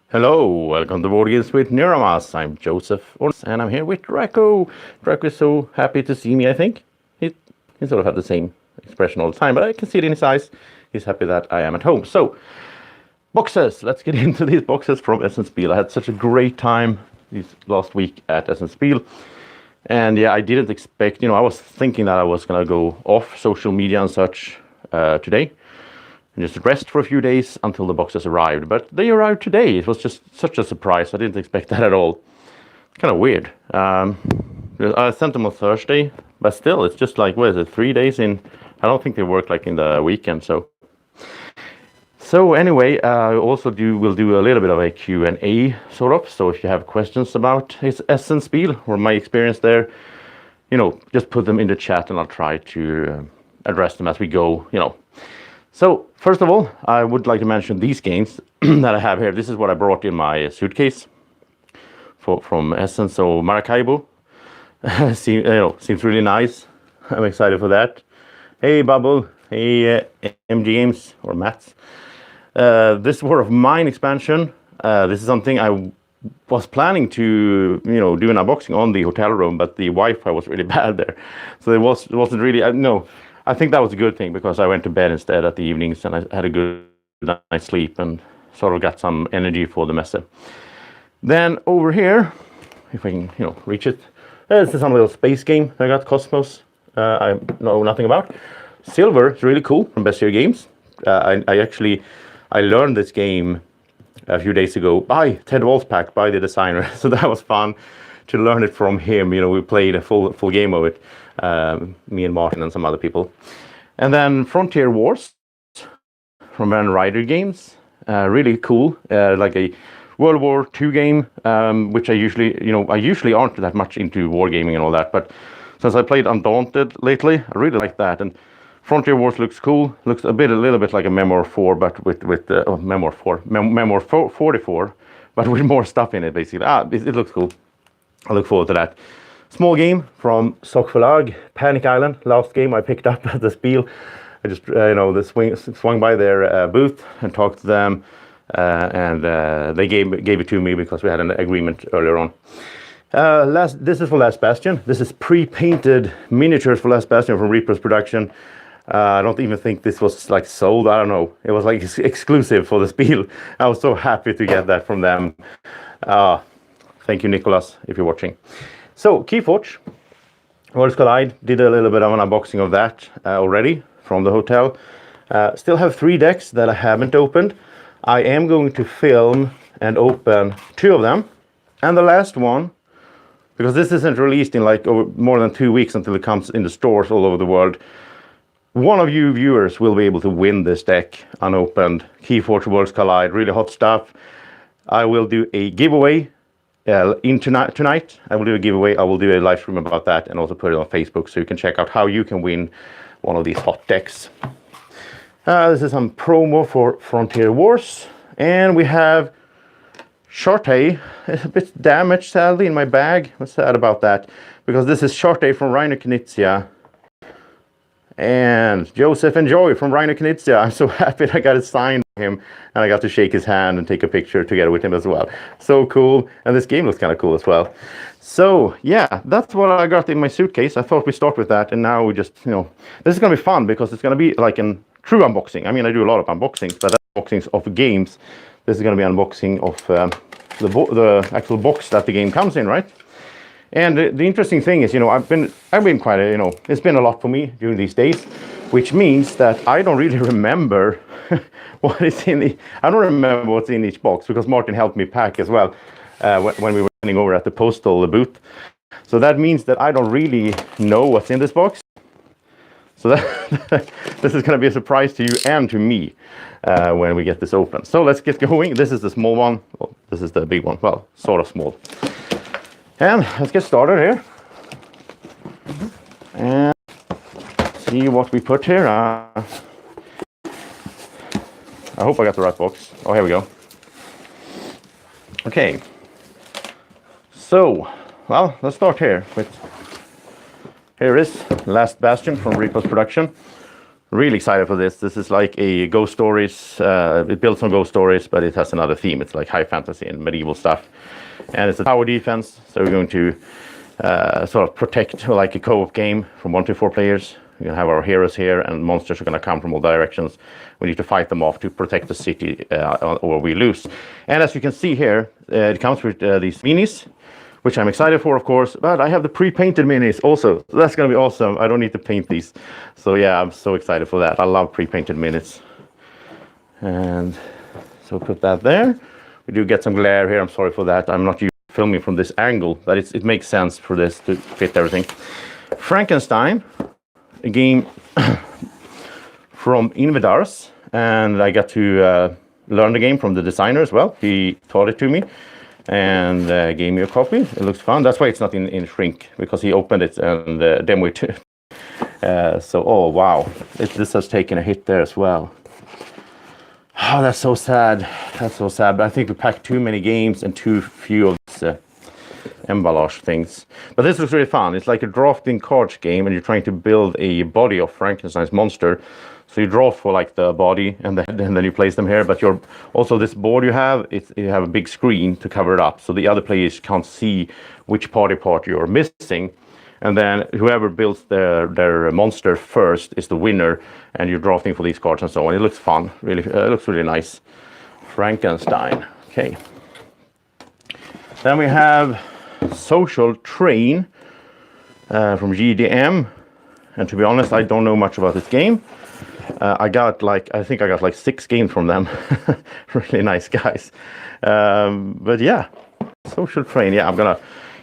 Hello, welcome to Boardgames with Niramas. I'm Joseph, and I'm here with Draco. Draco is so happy to see me, I think. He sort of had the same expression all the time, but I can see it in his eyes. He's happy that I am at home. So, boxes. Let's get into these boxes from Essen Spiel. I had such a great time this last week at Essen Spiel. And yeah, I didn't expect, I was thinking that I was going to go off social media and such today. And just rest for a few days until the boxes arrived. But they arrived today. It was just such a surprise. I didn't expect that at all. Kind of weird. I sent them on Thursday, but still, it's just like, what is it, 3 days in? I don't think they work like in the weekend. So anyway, we'll do a little bit of a Q&A sort of. So if you have questions about Essen Spiel or my experience there, just put them in the chat and I'll try to address them as we go, So, first of all, I would like to mention these games that I have here. This is what I brought in my suitcase from Essen. So, Maracaibo seems really nice. I'm excited for that. Hey, Bubble. Hey, MG Games or Mats. This War of Mine expansion. This is something I was planning to, do an unboxing on the hotel room, but the Wi-Fi was really bad there. So, it wasn't really, I think that was a good thing because I went to bed instead at the evenings and I had a good night's sleep and sort of got some energy for the messe. Then over here, if I can, reach it, this is some little space game I got, Cosmos. I know nothing about. Silver is really cool from Best Year Games. I learned this game a few days ago by Ted Wolfpack, by the designer. So that was fun to learn it from him. We played a full game of it. Me and Martin and some other people. And then Frontier Wars from Van Ryder Games. Really cool. Like a World War II game, which I usually aren't that much into wargaming and all that. But since I played Undaunted lately, I really like that. And Frontier Wars looks cool. Looks a little bit like a Memoir 4, but with Memoir 44, but with more stuff in it, basically. It looks cool. I look forward to that. Small game from Sockverlag, Panic Island. Last game I picked up at the Spiel. I just, swung by their booth and talked to them, and they gave it to me because we had an agreement earlier on. This is for Last Bastion. This is pre-painted miniatures for Last Bastion from Reaper's production. I don't even think this was like sold. I don't know. It was like exclusive for the Spiel. I was so happy to get that from them. Thank you, Nicholas, if you're watching. So, Keyforge, Worlds Collide, did a little bit of an unboxing of that already from the hotel. Still have 3 decks that I haven't opened. I am going to film and open 2 of them. And the last one, because this isn't released in like more than 2 weeks until it comes in the stores all over the world, one of you viewers will be able to win this deck unopened. Keyforge Worlds Collide, really hot stuff. I will do a giveaway. Tonight, I will do a giveaway. I will do a live stream about that and also put it on Facebook so you can check out how you can win one of these hot decks. This is some promo for Frontier Wars. And we have Shortay. It's a bit damaged, sadly, in my bag. I'm sad about that because this is Shortay from Reiner Knizia. And Joseph and Joy from Reiner Knizia. I'm so happy that I got it signed by him and I got to shake his hand and take a picture together with him as well. So cool. And this game looks kind of cool as well. So yeah, that's what I got in my suitcase. I thought we start with that, and now we just, this is going to be fun because it's going to be like a true unboxing. I mean, I do a lot of unboxings, but unboxings of games. This is going to be unboxing of the actual box that the game comes in, right? And the interesting thing is, I've been quite it's been a lot for me during these days, which means that I don't really remember what is I don't remember what's in each box because Martin helped me pack as well when we were standing over at the postal booth. So that means that I don't really know what's in this box. So this is going to be a surprise to you and to me when we get this open. So let's get going. This is the small one. Well, this is the big one. Well, sort of small. And let's get started here. And see what we put here. I hope I got the right box. Oh, here we go. Okay. So, well, let's start here with... Here is Last Bastion from Reaper's production. Really excited for this. This is like a ghost stories. It builds on ghost stories, but it has another theme. It's like high fantasy and medieval stuff. And it's a tower defense. So we're going to sort of protect, like a co-op game from 1 to 4 players. We're going to have our heroes here, and monsters are going to come from all directions. We need to fight them off to protect the city, or we lose. And as you can see here, it comes with these minis, which I'm excited for, of course. But I have the pre-painted minis also. So that's going to be awesome. I don't need to paint these. So yeah, I'm so excited for that. I love pre-painted minis. And so put that there. We do get some glare here. I'm sorry for that. I'm not filming from this angle, but it makes sense for this to fit everything. Frankenstein, a game from Invidars, and I got to learn the game from the designer as well. He taught it to me and gave me a copy. It looks fun. That's why it's not in shrink, because he opened it and demoed it. So, oh wow, this has taken a hit there as well. Oh, that's so sad. That's so sad. But I think we packed too many games and too few of these emballage things. But this looks really fun. It's like a drafting cards game, and you're trying to build a body of Frankenstein's monster. So you draw for like the body, and then you place them here. But you're also, this board you have, you have a big screen to cover it up, so the other players can't see which party part you're missing. And then whoever builds their monster first is the winner, and you're drafting for these cards and so on. It looks fun, really. It looks really nice. Frankenstein. Okay. Then we have Social Train from GDM, and to be honest, I don't know much about this game. I think I got like 6 games from them. Really nice guys. But yeah, Social Train. Yeah, I'm gonna.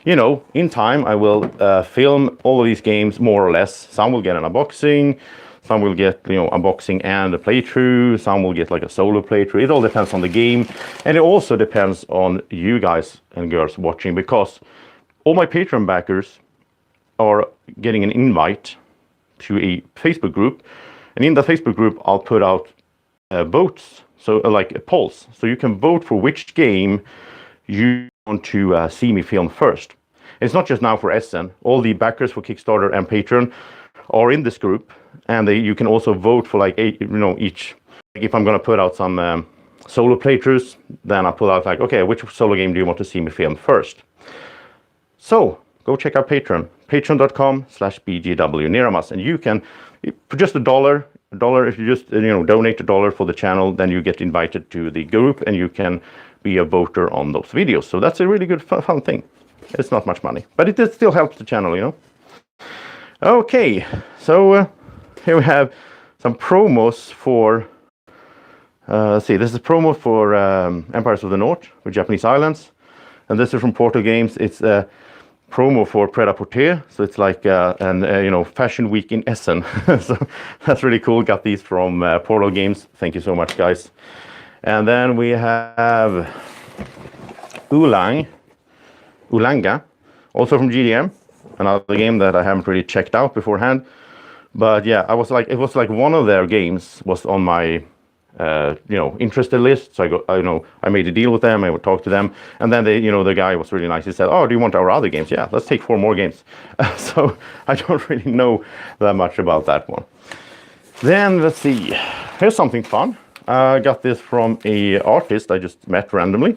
You know, in time, I will film all of these games more or less. Some will get an unboxing, some will get, unboxing and a playthrough, some will get like a solo playthrough. It all depends on the game, and it also depends on you guys and girls watching, because all my Patreon backers are getting an invite to a Facebook group, and in the Facebook group, I'll put out votes, so like polls, so you can vote for which game you want to see me film first. It's not just now for Essen. All the backers for Kickstarter and Patreon are in this group, and you can also vote for like each. Like if I'm going to put out some solo playthroughs, then I'll put out like, okay, which solo game do you want to see me film first? So go check out Patreon, patreon.com/bgw Niramas, and you can, for just $1, if you just donate $1 for the channel, then you get invited to the group, and you can be a voter on those videos. So that's a really good fun thing. It's not much money, but it still helps the channel, Okay, so here we have some promos for, let's see, this is promo for Empires of the North with Japanese Islands, and this is from Portal Games. It's a promo for Pret-a-Porter, so it's like Fashion Week in Essen. So that's really cool. Got these from Portal Games. Thank you so much, guys. And then we have Ulanga, also from GDM, another game that I haven't really checked out beforehand. But yeah, it was like one of their games was on my interested list. So I made a deal with them. I would talk to them, and then the guy was really nice. He said, "Oh, do you want our other games? Yeah, let's take 4 more games." So I don't really know that much about that one. Then let's see. Here's something fun. I got this from a artist I just met randomly,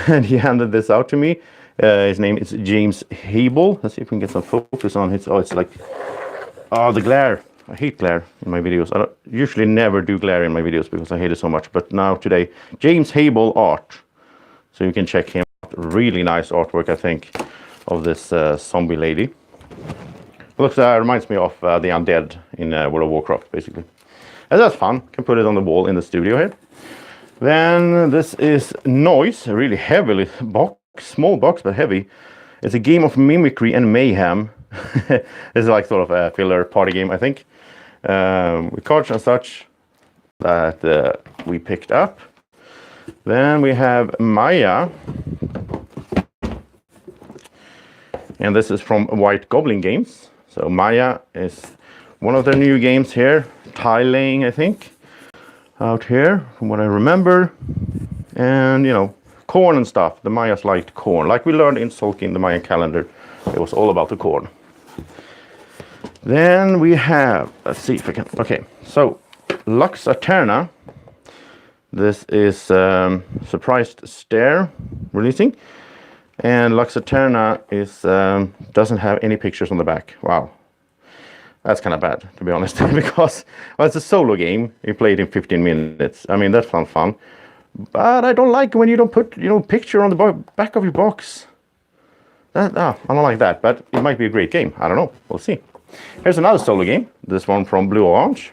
and he handed this out to me. His name is James Hable. Let's see if we can get some focus on it. Oh, it's like, the glare. I hate glare in my videos. I usually never do glare in my videos because I hate it so much. But now today, James Hable art. So you can check him out. Really nice artwork, I think, of this zombie lady. Looks reminds me of the undead in World of Warcraft, basically. And that's fun. Can put it on the wall in the studio here. Then this is Noise, a really heavy box, small box but heavy. It's a game of mimicry and mayhem. This is like sort of a filler party game, I think. With cards and such that we picked up. Then we have Maya. And this is from White Goblin Games. So Maya is one of their new games here. Tile laying, I think, out here from what I remember. And corn and stuff. The Mayas liked corn, like we learned in Tolkien, the Mayan calendar. It was all about the corn. Then we have, let's see if I can, okay, So, Lux Aeterna. This is Surprised Stare releasing. And Lux Aeterna is doesn't have any pictures on the back. Wow. That's kind of bad, to be honest, because well, it's a solo game. You play it in 15 minutes. I mean, that sounds fun. But I don't like when you don't put, picture on the back of your box. I don't like that, but it might be a great game. I don't know. We'll see. Here's another solo game. This one from Blue Orange,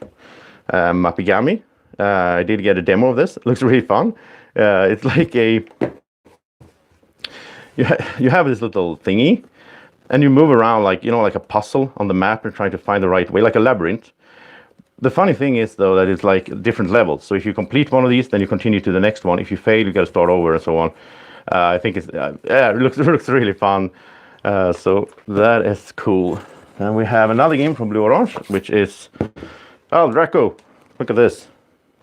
Mapigami. I did get a demo of this. It looks really fun. It's like a... You have this little thingy, and you move around like, like a puzzle on the map and trying to find the right way, like a labyrinth. The funny thing is, though, that it's like different levels. So if you complete one of these, then you continue to the next one. If you fail, you got to start over and so on. I think it looks really fun. So that is cool. And we have another game from Blue Orange, which is... Oh, Draco. Look at this.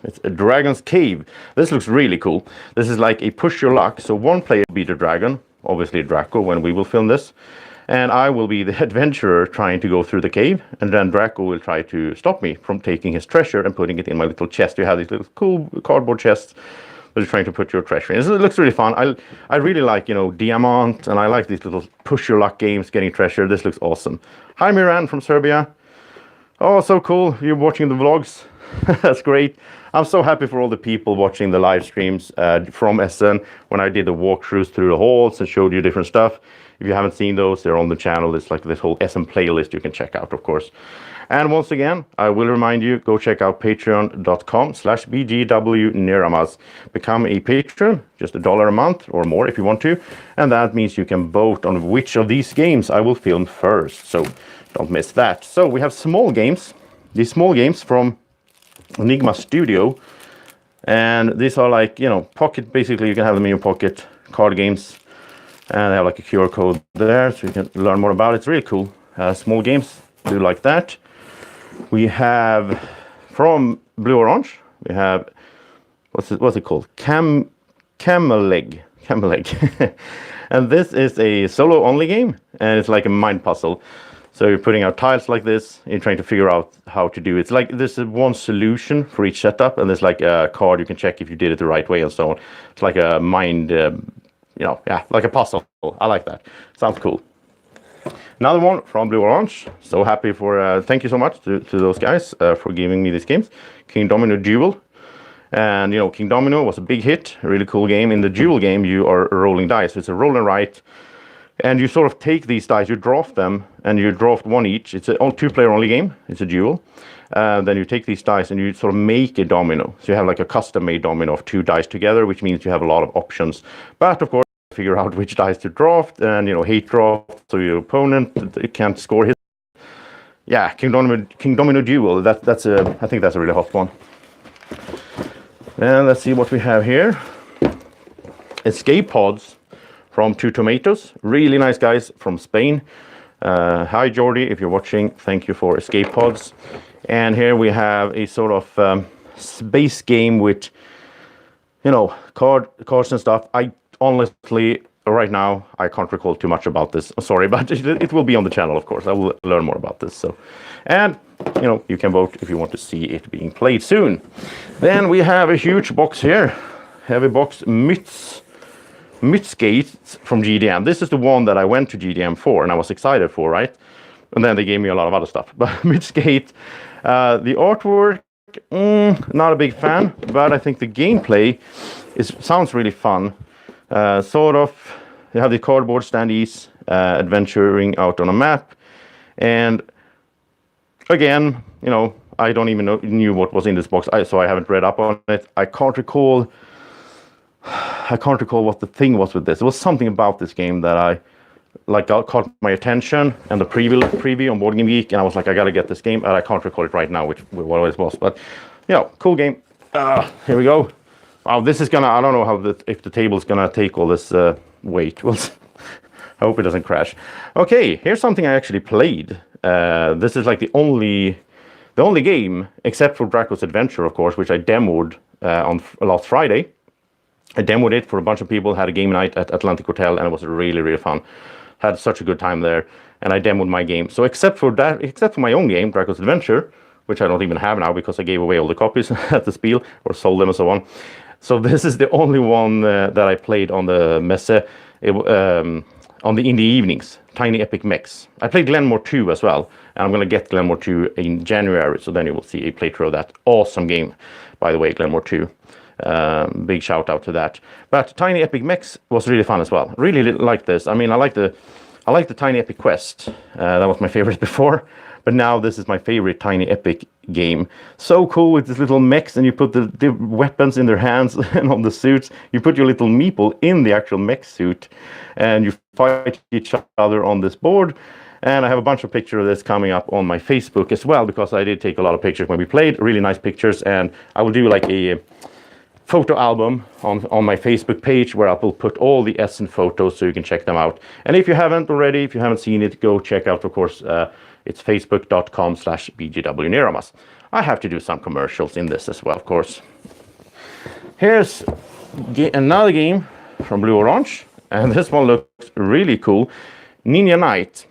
It's a Dragon's Cave. This looks really cool. This is like a push your luck. So one player will be the dragon, obviously Draco, when we will film this. And I will be the adventurer trying to go through the cave. And then Draco will try to stop me from taking his treasure and putting it in my little chest. You have these little cool cardboard chests that you're trying to put your treasure in. It looks really fun. I really like, Diamant, and I like these little push your luck games, getting treasure. This looks awesome. Hi, Miran from Serbia. Oh, so cool. You're watching the vlogs. That's great. I'm so happy for all the people watching the live streams from Essen when I did the walkthroughs through the halls and showed you different stuff. If you haven't seen those, they're on the channel. It's like this whole Essen playlist you can check out, of course. And once again, I will remind you, go check out patreon.com/bgwniramas. Become a patron, just $1 a month or more if you want to. And that means you can vote on which of these games I will film first. So don't miss that. So we have small games. These small games from Enigma Studio. And these are like, pocket, basically you can have them in your pocket, card games. And they have like a QR code there, so you can learn more about it. It's really cool. Small games, do like that. We have from Blue Orange. We have what's it called? Cameleg. And this is a solo only game, and it's like a mind puzzle. So you're putting out tiles like this, and you're trying to figure out how to do it. It's like there's one solution for each setup, and there's like a card you can check if you did it the right way and so on. It's like a mind. Like a puzzle. I like that. Sounds cool. Another one from Blue Orange. So happy for, thank you so much to those guys for giving me these games. King Domino Duel. And, King Domino was a big hit. A really cool game. In the Duel game, you are rolling dice. It's a roll and write. And you sort of take these dice, you draft them, and you draft one each. It's a two-player only game. It's a duel. Then you take these dice and you sort of make a domino. So you have like a custom-made domino of 2 dice together, which means you have a lot of options. But, of course, figure out which dice to draft and hate draft so your opponent can't score his. Yeah, King Domino Duel. I think that's a really hot one. And let's see what we have here. Escape Pods from Two Tomatoes. Really nice guys from Spain. Hi Jordi, if you're watching, thank you for Escape Pods. And here we have a sort of space game with cards and stuff. I honestly, right now, I can't recall too much about this. Sorry, but it will be on the channel, of course. I will learn more about this. So, and, you can vote if you want to see it being played soon. Then we have a huge box here. Heavy box, Mythgate from GDM. This is the one that I went to GDM for, and I was excited for, right? And then they gave me a lot of other stuff. But Mythgate, the artwork, not a big fan, but I think the gameplay sounds really fun. Sort of, you have the cardboard standees, adventuring out on a map, and again, I don't even knew what was in this box, so I haven't read up on it. I can't recall what the thing was with this. There was something about this game that caught my attention, and the preview on Board Game Geek, and I was like, I gotta get this game, and I can't recall it right now what it was, but cool game. Here we go. Wow, this is gonna, I don't know if the table's gonna take all this weight. I hope it doesn't crash. Okay, here's something I actually played. This is like the only game, except for Draco's Adventure, of course, which I demoed on last Friday. I demoed it for a bunch of people, had a game night at Atlantic Hotel, and it was really, really fun. Had such a good time there, and I demoed my game. So except for my own game, Draco's Adventure, which I don't even have now because I gave away all the copies at the Spiel or sold them and so on. So this is the only one that I played on the Messe in the evenings, Tiny Epic Mechs. I played Glenmore 2 as well, and I'm going to get Glenmore 2 in January, so then you will see a playthrough of that awesome game, by the way, Glenmore 2. Big shout out to that. But Tiny Epic Mechs was really fun as well. Really liked this. I mean, I like the Tiny Epic Quest. That was my favorite before. But now this is my favorite Tiny Epic game. So cool with these little mechs, and you put the weapons in their hands and on the suits. You put your little meeple in the actual mech suit, and you fight each other on this board. And I have a bunch of pictures of this coming up on my Facebook as well, because I did take a lot of pictures when we played. Really nice pictures, and I will do like a photo album on my Facebook page where I will put all the Essen photos so you can check them out. And if you haven't already, if you haven't seen it, go check out, of course, it's facebook.com/bgwniramas. I have to do some commercials in this as well, of course. Here's another game from Blue Orange, and this one looks really cool. Ninja Knight.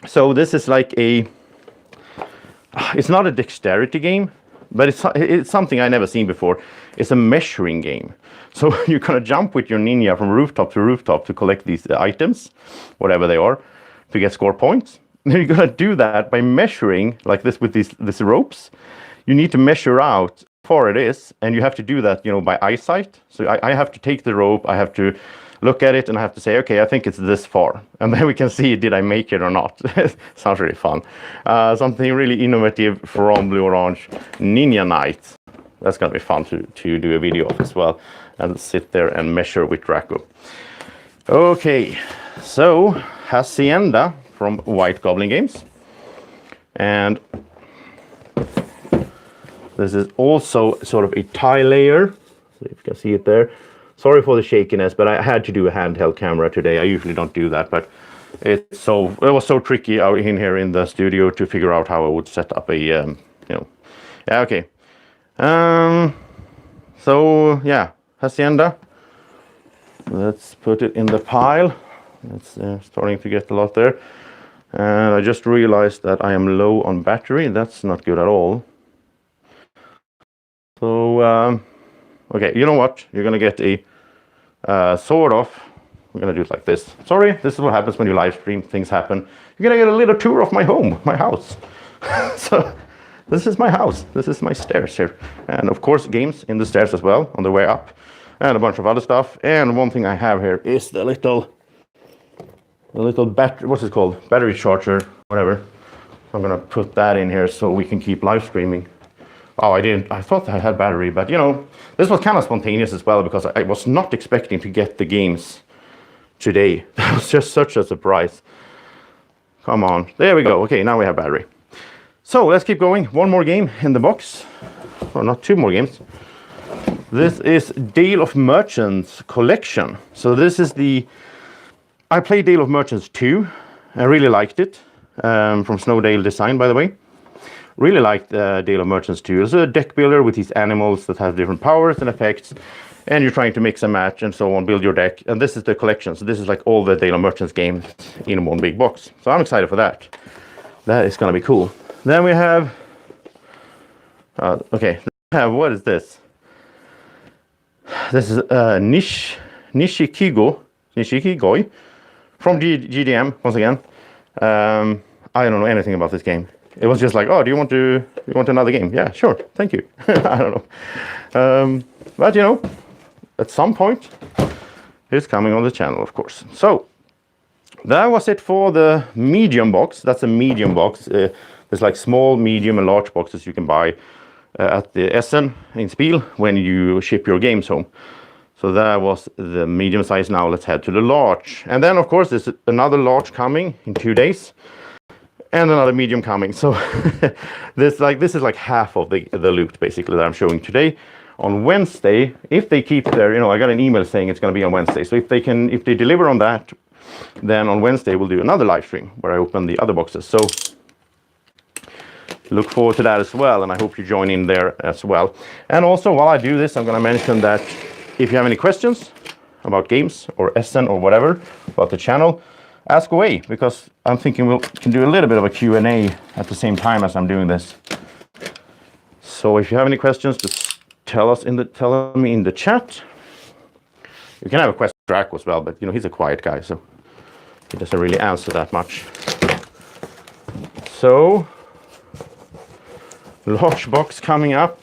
So this is like it's not a dexterity game, but it's something I never seen before. It's a measuring game. So you're gonna jump with your ninja from rooftop to rooftop to collect these items, whatever they are, to get score points. And you're gonna do that by measuring like this with these ropes. You need to measure out how far it is, and you have to do that, by eyesight. So I have to take the rope, I have to look at it, and I have to say, okay, I think it's this far. And then we can see, did I make it or not? Sounds really fun. Something really innovative from Blue Orange, Ninja Knight. That's going to be fun to do a video of as well, and sit there and measure with Draco. Okay, so Hacienda from White Goblin Games. And this is also sort of a tie layer. If you can see it there. Sorry for the shakiness, but I had to do a handheld camera today. I usually don't do that, but it was so tricky out in here in the studio to figure out how I would set up a, yeah, okay. So yeah, Hacienda. Let's put it in the pile. It's starting to get a lot there. And I just realized that I am low on battery. That's not good at all. So, okay, you know what? You're gonna get a sort of. We're gonna do it like this. Sorry, this is what happens when you live stream. Things happen. You're gonna get a little tour of my home, my house. So this is my house. This is my stairs here, and of course games in the stairs as well on the way up, and a bunch of other stuff. And one thing I have here is the little battery. What's it called? Battery charger, whatever. I'm gonna put that in here so we can keep live streaming. Oh, I didn't. I thought I had battery, but this was kind of spontaneous as well because I was not expecting to get the games today. That was just such a surprise. Come on. There we go. Okay, now we have battery. So let's keep going. One more game in the box. Or not two more games. This is Dale of Merchants Collection. So this is I played Dale of Merchants 2. I really liked it. From Snowdale Design, by the way. Really liked Dale of Merchants 2. It's a deck builder with these animals that have different powers and effects, and you're trying to mix and match and so on, build your deck. And this is the collection. So this is like all the Dale of Merchants games in one big box. So I'm excited for that. That is going to be cool. Then we have, okay, what is this? This is Nishikigoi from GDM once again. I don't know anything about this game. It was just like, oh, do you want another game? Yeah, sure, thank you. I don't know. But at some point, it's coming on the channel, of course. So, that was it for the medium box. That's a medium box. There's like small, medium, and large boxes you can buy at the Essen in Spiel when you ship your games home. So that was the medium size. Now let's head to the large. And then, of course, there's another large coming in 2 days. And another medium coming. So this is like half of the loot basically that I'm showing today. On Wednesday, if they keep their, I got an email saying it's going to be on Wednesday. So if they deliver on that, then on Wednesday we'll do another live stream where I open the other boxes. So look forward to that as well, and I hope you join in there as well. And also while I do this, I'm going to mention that if you have any questions about games or Essen or whatever about the channel, ask away, because I'm thinking we can do a little bit of a Q&A at the same time as I'm doing this. So if you have any questions, just tell me in the chat. You can have a question to Draco as well, but you know, he's a quiet guy, so he doesn't really answer that much. So, large box coming up,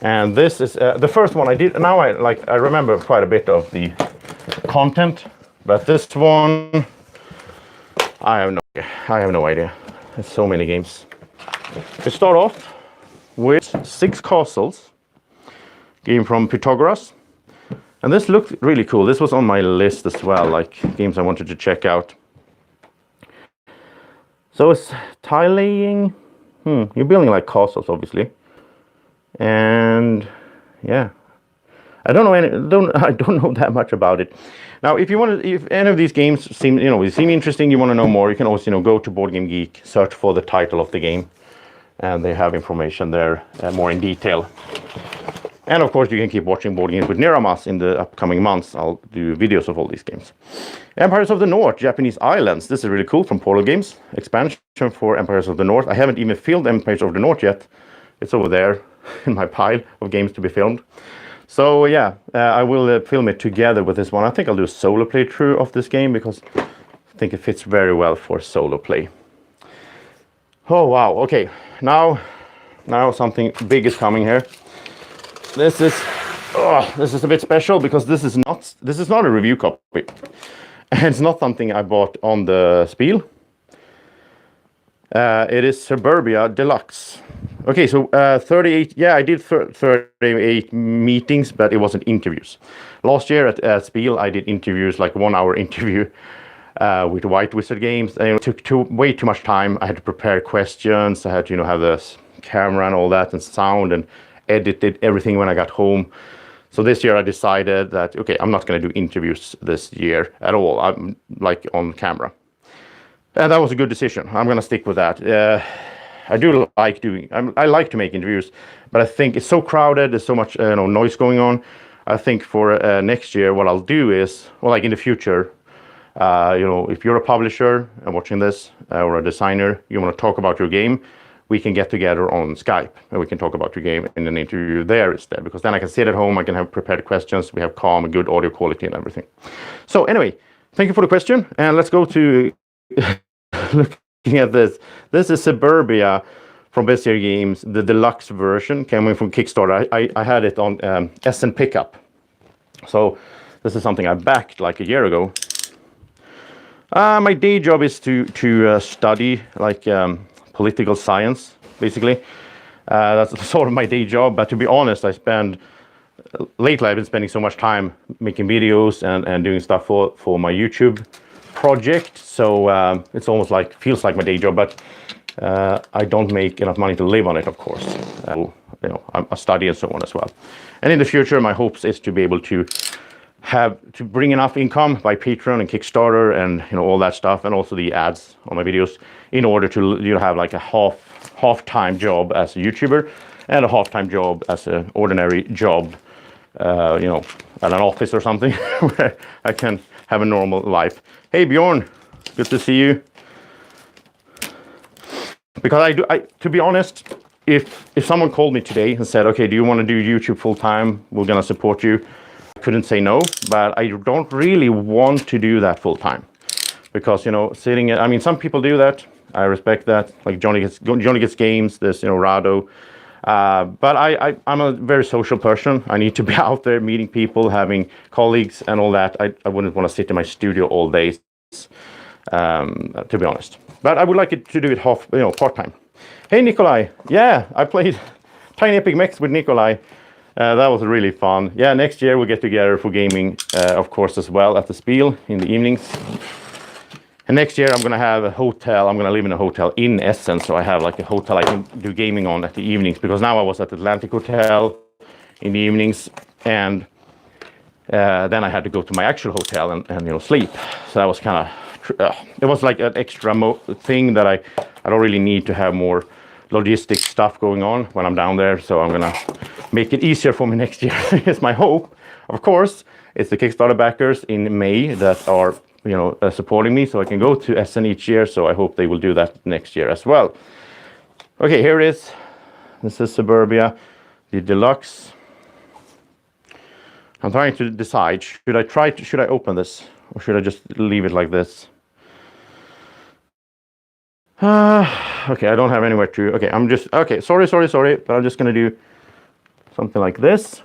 and this is the first one I did. Now I remember quite a bit of the content, but this one I have no idea. There's so many games. We start off with 6 Castles, game from Pythagoras. And this looked really cool. This was on my list as well, like games I wanted to check out. So it's tile laying. You're building like castles, obviously. And yeah, I don't know that much about it. Now, if any of these games seem interesting, you want to know more, you can always go to Board Game Geek, search for the title of the game, and they have information there more in detail. And of course, you can keep watching Board Games with Niramas in the upcoming months. I'll do videos of all these games. Empires of the North, Japanese Islands. This is really cool from Portal Games. Expansion for Empires of the North. I haven't even filmed Empires of the North yet. It's over there in my pile of games to be filmed. So yeah, I will film it together with this one. I think I'll do a solo playthrough of this game because I think it fits very well for solo play. Oh wow, okay. Now something big is coming here. This is a bit special because this is not a review copy. It's not something I bought on the Spiel. It is Suburbia Deluxe. Okay, so 38. Yeah, I did 38 meetings, but it wasn't interviews. Last year at Spiel, I did interviews, like 1 hour interview with White Wizard Games. And it took way too much time. I had to prepare questions. I had to have the camera and all that and sound and edited everything when I got home. So this year I decided that, okay, I'm not going to do interviews this year at all. I'm like on camera. And that was a good decision. I'm going to stick with that. I like to make interviews, but I think it's so crowded. There's so much noise going on. I think for next year, what I'll do is, well, like in the future, if you're a publisher and watching this or a designer, you want to talk about your game, we can get together on Skype and we can talk about your game in an interview there instead, because then I can sit at home, I can have prepared questions, we have calm and good audio quality and everything. So anyway, thank you for the question, and let's go to looking at this. This is Suburbia from Bestiary Games, the deluxe version coming from Kickstarter. I had it on Essen Pickup. So this is something I backed like a year ago. My day job is to study like political science, basically. That's sort of my day job, but to be honest, lately I've been spending so much time making videos and doing stuff for my YouTube project, so it's almost feels like my day job, but I don't make enough money to live on it, of course. I study and so on as well. And in the future, my hopes is to be able to bring enough income by Patreon and Kickstarter and all that stuff, and also the ads on my videos, in order to have like a half-time job as a YouTuber and a half-time job as an ordinary job, at an office or something where I can have a normal life. Hey Bjorn, good to see you. Because to be honest, if someone called me today and said, okay, do you want to do YouTube full time? We're gonna support you. I couldn't say no, but I don't really want to do that full time, because some people do that. I respect that. Like Johnny Gets Games. There's Rado. But I'm a very social person. I need to be out there meeting people, having colleagues and all that. I wouldn't want to sit in my studio all day, to be honest. But I would like to do it part-time. Hey Nikolai. Yeah, I played Tiny Epic Mechs with Nikolai. That was really fun. Yeah, next year we'll get together for gaming, of course, as well at the Spiel in the evenings. And next year I'm going to have a hotel. I'm going to live in a hotel in Essen, so I have like a hotel I can do gaming on at the evenings, because now I was at the Atlantic Hotel in the evenings, and then I had to go to my actual hotel and sleep. So that was kind of, it was like an extra thing that I don't really need to have more logistic stuff going on when I'm down there. So I'm going to make it easier for me next year. It's my hope. Of course, it's the Kickstarter backers in May that are supporting me, so I can go to Essen each year. So I hope they will do that next year as well. Okay, here it is. This is Suburbia, the deluxe. I'm trying to decide, should I open this or should I just leave it like this? Okay, I don't have anywhere to, okay, sorry, but I'm just gonna do something like this.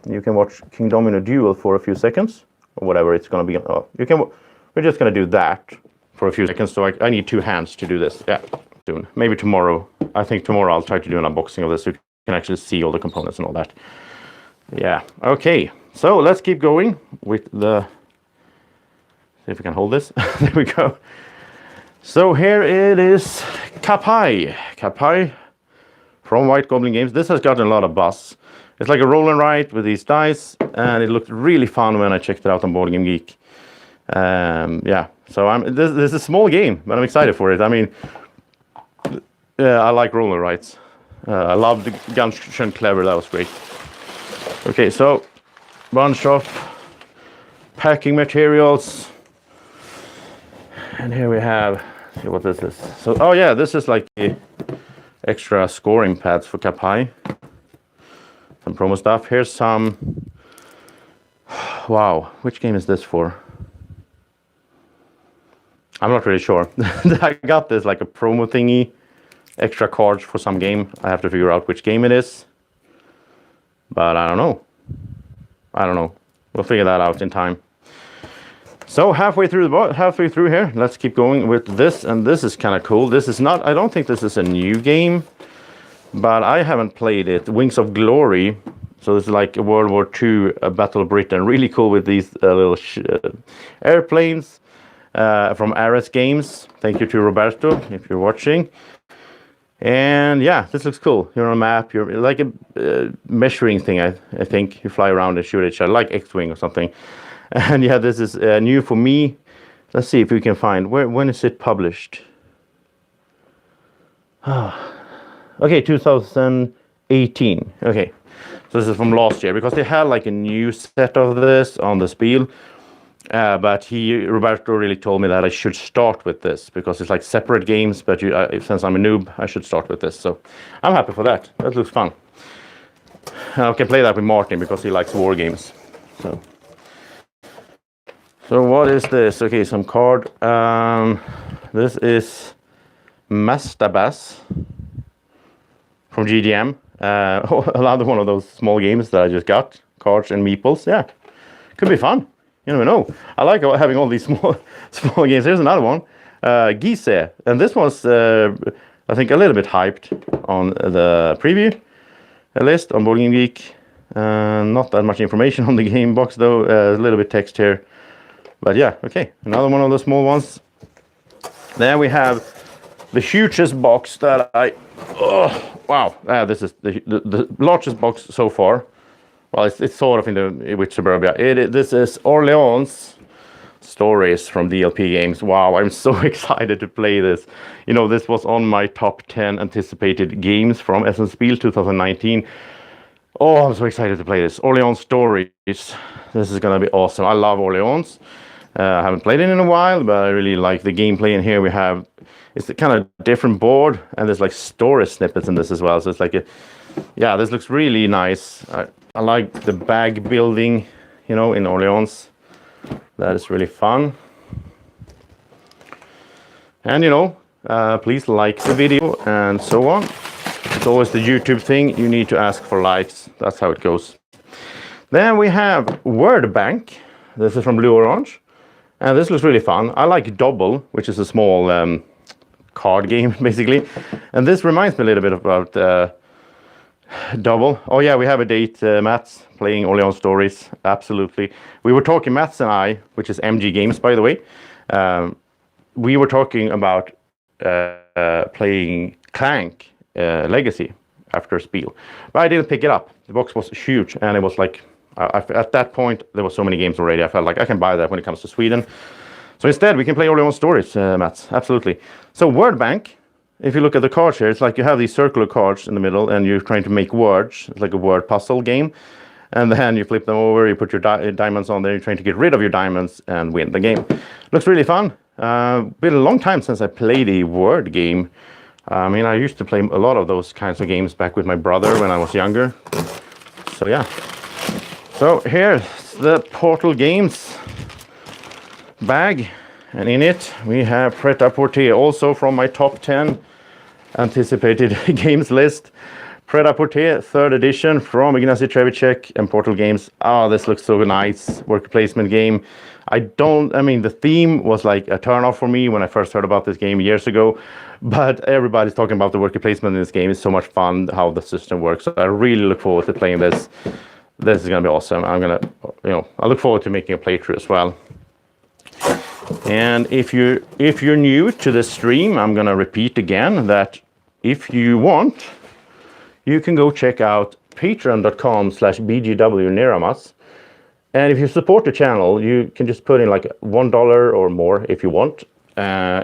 You can watch King Domino Duel for a few seconds, or whatever it's gonna be. Oh, we're just gonna do that for a few seconds, so I need 2 hands to do this, yeah, soon. Maybe tomorrow. I think tomorrow I'll try to do an unboxing of this so you can actually see all the components and all that. Yeah, okay, so let's keep going with the, see if we can hold this. There we go. So here it is, Kapai from White Goblin Games. This has gotten a lot of buzz. It's like a roll and write with these dice, and it looked really fun when I checked it out on Board Game Geek. Yeah, so this is a small game, but I'm excited for it. I mean, I like roll and writes. I love the Gunschen Clever, that was great. Okay, so bunch of packing materials. And here we have, see what this is. So, oh yeah, this is like the extra scoring pads for Kapai. Some promo stuff. Here's some, wow, which game is this for? I'm not really sure. I got this like a promo thingy, extra cards for some game. I have to figure out which game it is. But I don't know. We'll figure that out in time. So halfway through here, let's keep going with this, and this is kind of cool. This is not, I don't think this is a new game, but I haven't played it. Wings of Glory. So this is like a World War II Battle of Britain. Really cool with these little airplanes from Ares Games. Thank you to Roberto if you're watching. And yeah, this looks cool. You're on a map. You're like a measuring thing. I think you fly around and shoot each other, like X-wing or something. And yeah, this is new for me. Let's see if we can find when is it published. Okay, 2018. Okay, so this is from last year because they had like a new set of this on the Spiel. But Roberto really told me that I should start with this because it's like separate games. But since I'm a noob, I should start with this. So I'm happy for that. That looks fun. I can play that with Martin because he likes war games. So what is this? Okay, some card. This is Mastabas from GDM. Another one of those small games that I just got. Cards and meeples. Yeah, could be fun. You never know. I like having all these small games. Here's another one. Gise. And this was, I think, a little bit hyped on the preview list on Board Game Geek. Not that much information on the game box, though. A little bit text here. But yeah, okay, another one of the small ones. Then we have the hugest box that wow, this is the largest box so far. Well, it's sort of with Suburbia. This is Orleans Stories from DLP Games. Wow, I'm so excited to play this. You know, this was on my top 10 anticipated games from Essen Spiel 2019. Oh, I'm so excited to play this. Orleans Stories. This is gonna be awesome. I love Orleans. I haven't played it in a while, but I really like the gameplay. And here we have, it's a kind of different board, and there's like story snippets in this as well. So it's like yeah, this looks really nice. I like the bag building, you know, in Orleans. That is really fun. And you know, please like the video and so on. It's always the YouTube thing. You need to ask for likes. That's how it goes. Then we have Word Bank. This is from Blue Orange. And this looks really fun. I like Double, which is a small card game, basically. And this reminds me a little bit about Double. Oh yeah, we have a date, Mats, playing Orleans Stories. Absolutely. We were talking, Mats and I, which is MG Games, by the way. We were talking about playing Clank Legacy after Spiel. But I didn't pick it up. The box was huge, and it was like, at that point, there were so many games already. I felt like I can buy that when it comes to Sweden. So instead, we can play Orleans Stories, Mats. Absolutely. So Word Bank, if you look at the cards here, it's like you have these circular cards in the middle, and you're trying to make words. It's like a word puzzle game. And then you flip them over, you put your diamonds on there, you're trying to get rid of your diamonds and win the game. Looks really fun. Been a long time since I played a word game. I mean, I used to play a lot of those kinds of games back with my brother when I was younger. So yeah. So here's the Portal Games bag, and in it we have Pret-a-Porter, also from my top 10 anticipated games list. Pret-a-Porter 3rd edition from Ignacy Trzewiczek and Portal Games. Oh, this looks so nice. Worker placement game. I mean, the theme was like a turn off for me when I first heard about this game years ago, but everybody's talking about the worker placement in this game. It's so much fun how the system works. So I really look forward to playing this. This is going to be awesome. I look forward to making a playthrough as well. And if you're new to the stream, I'm going to repeat again that if you want, you can go check out patreon.com/bgwniramas. And if you support the channel, you can just put in like $1 or more if you want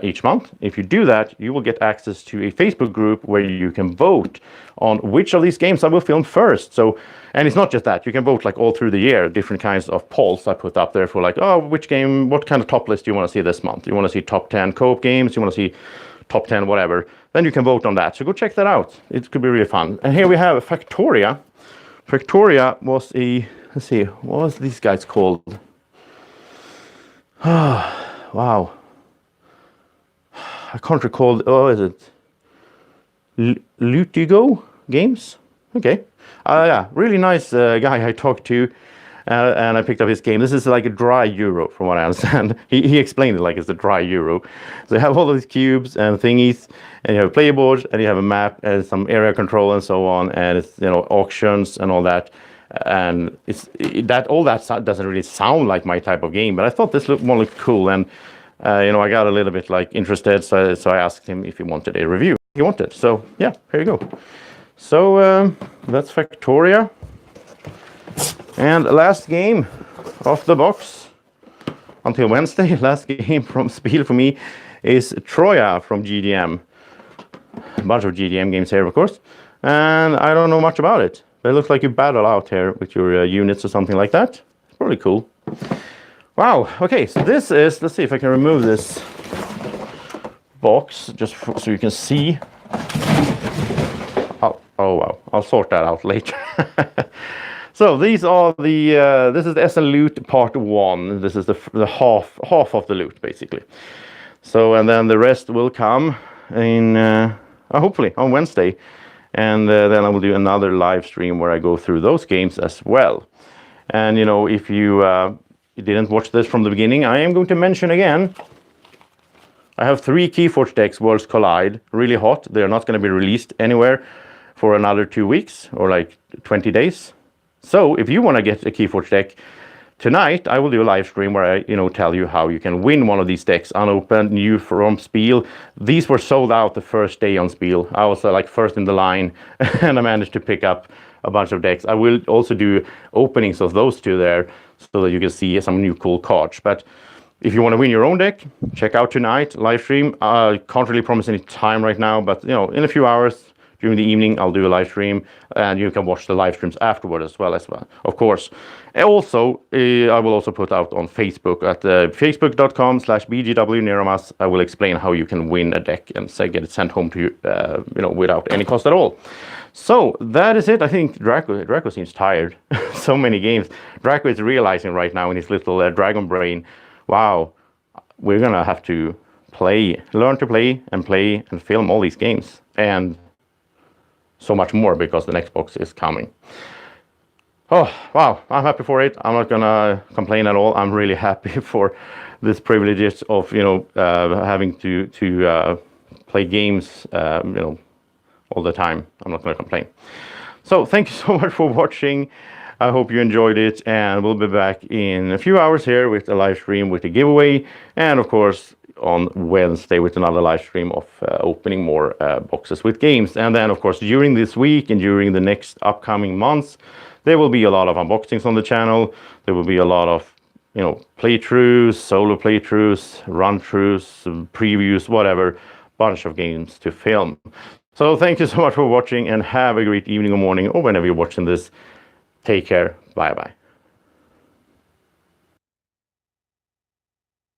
each month. If you do that, you will get access to a Facebook group where you can vote on which of these games I will film first. So, and it's not just that, you can vote like all through the year, different kinds of polls I put up there for like, oh, which game, what kind of top list do you want to see this month? You want to see top 10 co-op games? You want to see top 10 whatever? Then you can vote on that. So go check that out. It could be really fun. And here we have Factoria. Factoria was a, let's see, what was these guys called? Wow. I can't recall. Oh, is it Lutigo Games? Okay. Yeah, really nice guy I talked to, and I picked up his game. This is like a dry Euro, from what I understand. He explained it like it's a dry Euro. So you have all of these cubes and thingies, and you have a player board, and you have a map, and some area control, and so on, and it's auctions and all that. And all that doesn't really sound like my type of game, but I thought this one looked cool, and I got a little bit like interested, so I asked him if he wanted a review. He wanted, so yeah, here you go. So that's Factoria. And last game off the box until Wednesday, last game from Spiel for me is Troja from GDM. A bunch of GDM games here, of course. And I don't know much about it. But it looks like you battle out here with your units or something like that. It's probably cool. Wow, okay, so this is, let's see if I can remove this box just so you can see. Oh wow, I'll sort that out later. So these are this is the Essen loot part 1. This is the half of the loot basically. So, and then the rest will come in hopefully on Wednesday, and then I will do another live stream where I go through those games as well. And if you didn't watch this from the beginning, I am going to mention again, I have 3 Keyforge decks, Worlds Collide, really hot. They're not going to be released anywhere for another 2 weeks or like 20 days. So if you want to get a Keyforge deck, tonight I will do a live stream where I tell you how you can win one of these decks, unopened, new from Spiel. These were sold out the first day on Spiel. I was like first in the line and I managed to pick up a bunch of decks. I will also do openings of those 2 there so that you can see some new cool cards. But if you want to win your own deck, check out tonight live stream. I can't really promise any time right now, but in a few hours during the evening I'll do a live stream, and you can watch the live streams afterward as well, of course. And also I will also put out on Facebook at facebook.com/bgwniramas. I will explain how you can win a deck and get it sent home to you without any cost at all. So that is it. I think Draco seems tired. So many games. Draco is realizing right now in his little dragon brain, wow, we're gonna have to learn to play and film all these games, and so much more because the next box is coming. Oh, wow, I'm happy for it. I'm not gonna complain at all. I'm really happy for this privileges of, having to play games, all the time. I'm not gonna complain. So thank you so much for watching. I hope you enjoyed it, and we'll be back in a few hours here with a live stream with a giveaway, and of course on Wednesday with another live stream of opening more boxes with games. And then of course during this week and during the next upcoming months, there will be a lot of unboxings on the channel. There will be a lot of playthroughs, solo playthroughs, run-throughs, previews, whatever, bunch of games to film. So thank you so much for watching, and have a great evening or morning or whenever you're watching this. Take care. Bye bye.